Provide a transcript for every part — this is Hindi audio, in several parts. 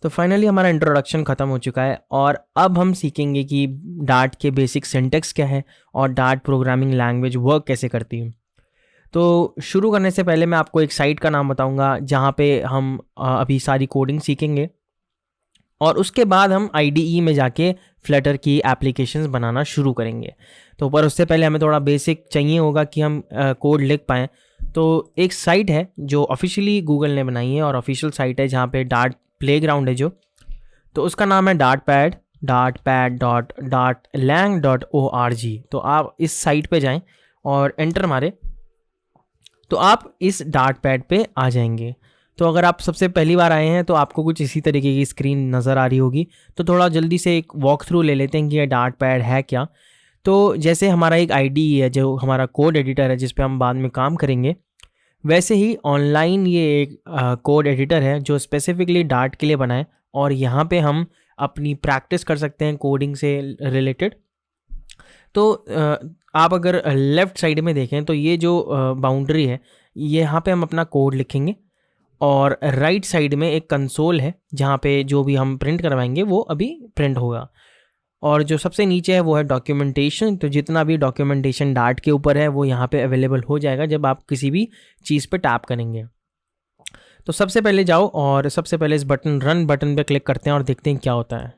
तो फाइनली हमारा इंट्रोडक्शन ख़त्म हो चुका है और अब हम सीखेंगे कि डार्ट के बेसिक सिंटेक्स क्या है और डार्ट प्रोग्रामिंग लैंग्वेज वर्क कैसे करती है। तो शुरू करने से पहले मैं आपको एक साइट का नाम बताऊंगा जहाँ पे हम अभी सारी कोडिंग सीखेंगे और उसके बाद हम IDE में जाके फ्लटर की एप्लीकेशंस बनाना शुरू करेंगे। तो पर उससे पहले हमें थोड़ा बेसिक चाहिए होगा कि हम कोड लिख पाएँ। तो एक साइट है जो ऑफिशियली गूगल ने बनाई है और ऑफिशियल साइट है जहाँ पे डार्ट प्लेग्राउंड है जो, तो उसका नाम है dartpad.lang.org। तो आप इस साइट पे जाएं और एंटर मारें तो आप इस डार्ट पैड पे आ जाएंगे। तो अगर आप सबसे पहली बार आए हैं तो आपको कुछ इसी तरीके की स्क्रीन नज़र आ रही होगी। तो थोड़ा जल्दी से एक वॉक थ्रू ले लेते हैं कि ये डार्ट पैड है क्या। तो जैसे हमारा एक IDE है जो हमारा कोड एडिटर है जिस पे हम बाद में काम करेंगे, वैसे ही ऑनलाइन ये एक कोड एडिटर है जो स्पेसिफिकली डार्ट के लिए बना है और यहाँ पे हम अपनी प्रैक्टिस कर सकते हैं कोडिंग से रिलेटेड। तो आप अगर लेफ़्ट साइड में देखें तो ये जो बाउंड्री है यहाँ पे हम अपना कोड लिखेंगे और राइट साइड में एक कंसोल है जहाँ पे जो भी हम प्रिंट करवाएंगे वो अभी प्रिंट होगा। और जो सबसे नीचे है वो है डॉक्यूमेंटेशन। तो जितना भी डॉक्यूमेंटेशन डार्ट के ऊपर है वो यहाँ पे अवेलेबल हो जाएगा जब आप किसी भी चीज़ पे टैप करेंगे। तो सबसे पहले जाओ और सबसे पहले इस रन बटन पे क्लिक करते हैं और देखते हैं क्या होता है।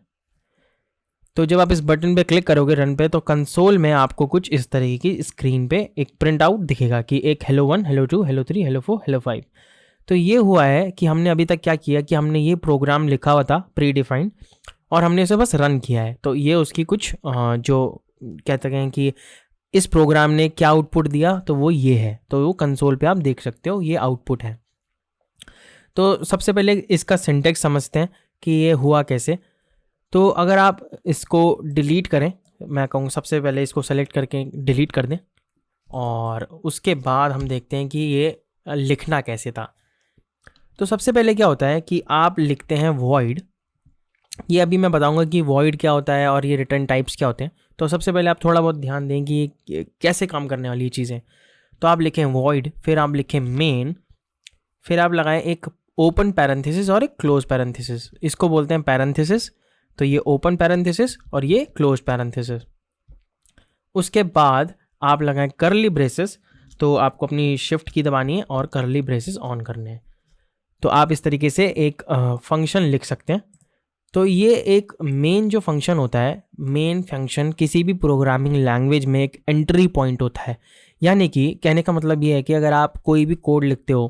तो जब आप इस बटन पे क्लिक करोगे रन पे तो कंसोल में आपको कुछ इस तरीके की स्क्रीन पे एक प्रिंट आउट दिखेगा कि एक hello 1, hello 2, hello 3, hello 4, hello 5। तो ये हुआ है कि हमने अभी तक क्या किया कि हमने ये प्रोग्राम लिखा हुआ था प्री डिफाइंड और हमने इसे बस रन किया है। तो ये उसकी कुछ जो कहते हैं कि इस प्रोग्राम ने क्या आउटपुट दिया तो वो ये है। तो वो कंसोल पे आप देख सकते हो ये आउटपुट है। तो सबसे पहले इसका सिंटेक्स समझते हैं कि ये हुआ कैसे। तो अगर आप इसको डिलीट करें, मैं कहूँगा सबसे पहले इसको सेलेक्ट करके डिलीट कर दें और उसके बाद हम देखते हैं कि ये लिखना कैसे था। तो सबसे पहले क्या होता है कि आप लिखते हैं void। ये अभी मैं बताऊंगा कि void क्या होता है और ये रिटर्न टाइप्स क्या होते हैं। तो सबसे पहले आप थोड़ा बहुत ध्यान दें कि ये कैसे काम करने वाली चीज़ें। तो आप लिखें void, फिर आप लिखें main, फिर आप लगाएं एक ओपन पैरेंथेसिस और एक क्लोज पैरेंथेसिस। इसको बोलते हैं पैरेंथेसिस। तो ये ओपन पैरेंथेसिस और ये क्लोज पैरेंथेसिस। उसके बाद आप लगाएं करली ब्रेसेस। तो आपको अपनी शिफ्ट की दबानी है और करली ब्रेसेस ऑन करने हैं। तो आप इस तरीके से एक फंक्शन लिख सकते हैं। तो ये एक मेन जो फंक्शन होता है, मेन फंक्शन किसी भी प्रोग्रामिंग लैंग्वेज में एक एंट्री पॉइंट होता है। यानी कि कहने का मतलब ये है कि अगर आप कोई भी कोड लिखते हो,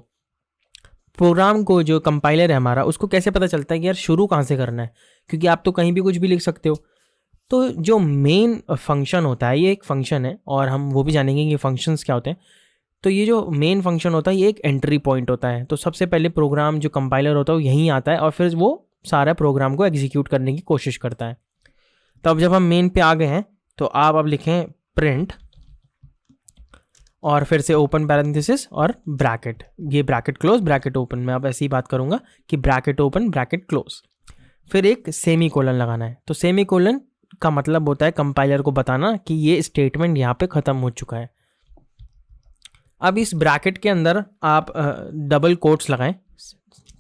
प्रोग्राम को जो कंपाइलर है हमारा उसको कैसे पता चलता है कि यार शुरू कहाँ से करना है, क्योंकि आप तो कहीं भी कुछ भी लिख सकते हो। तो जो मेन फंक्शन होता है ये एक फंक्शन है और हम वो भी जानेंगे कि फंक्शंस क्या होते हैं। तो ये जो मेन फंक्शन होता है ये एक एंट्री पॉइंट होता है। तो सबसे पहले प्रोग्राम जो कंपाइलर होता है वो यहीं आता है और फिर वो सारा प्रोग्राम को एग्जीक्यूट करने की कोशिश करता है। तो अब जब हम मेन पे आ गए हैं तो आप अब लिखें प्रिंट और फिर से ओपन पैरेंथेसिस और ब्रैकेट, ये ब्रैकेट क्लोज ब्रैकेट ओपन। मैं अब ऐसी ही बात करूँगा कि ब्रैकेट ओपन ब्रैकेट क्लोज, फिर एक सेमी कोलन लगाना है। तो सेमी कोलन का मतलब होता है कंपाइलर को बताना कि ये स्टेटमेंट यहाँ पे ख़त्म हो चुका है। अब इस ब्रैकेट के अंदर आप डबल कोट्स लगाएं।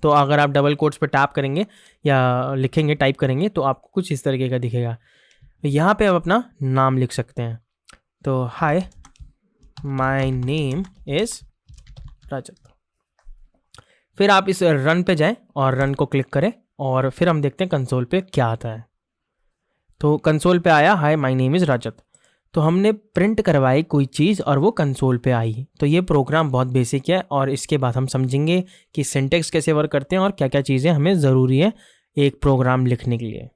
तो अगर आप डबल कोट्स पे टैप करेंगे या लिखेंगे टाइप करेंगे तो आपको कुछ इस तरीके का दिखेगा। यहाँ पे आप अपना नाम लिख सकते हैं। तो हाय माय नेम इज़ रजत। फिर आप इस रन पे जाएं और रन को क्लिक करें और फिर हम देखते हैं कंसोल पे क्या आता है। तो कंसोल पे आया हाय माय नेम इज़ रजत। तो हमने प्रिंट करवाई कोई चीज़ और वो कंसोल पे आई। तो ये प्रोग्राम बहुत बेसिक है और इसके बाद हम समझेंगे कि सिंटेक्स कैसे वर्क करते हैं और क्या क्या चीज़ें हमें ज़रूरी है एक प्रोग्राम लिखने के लिए।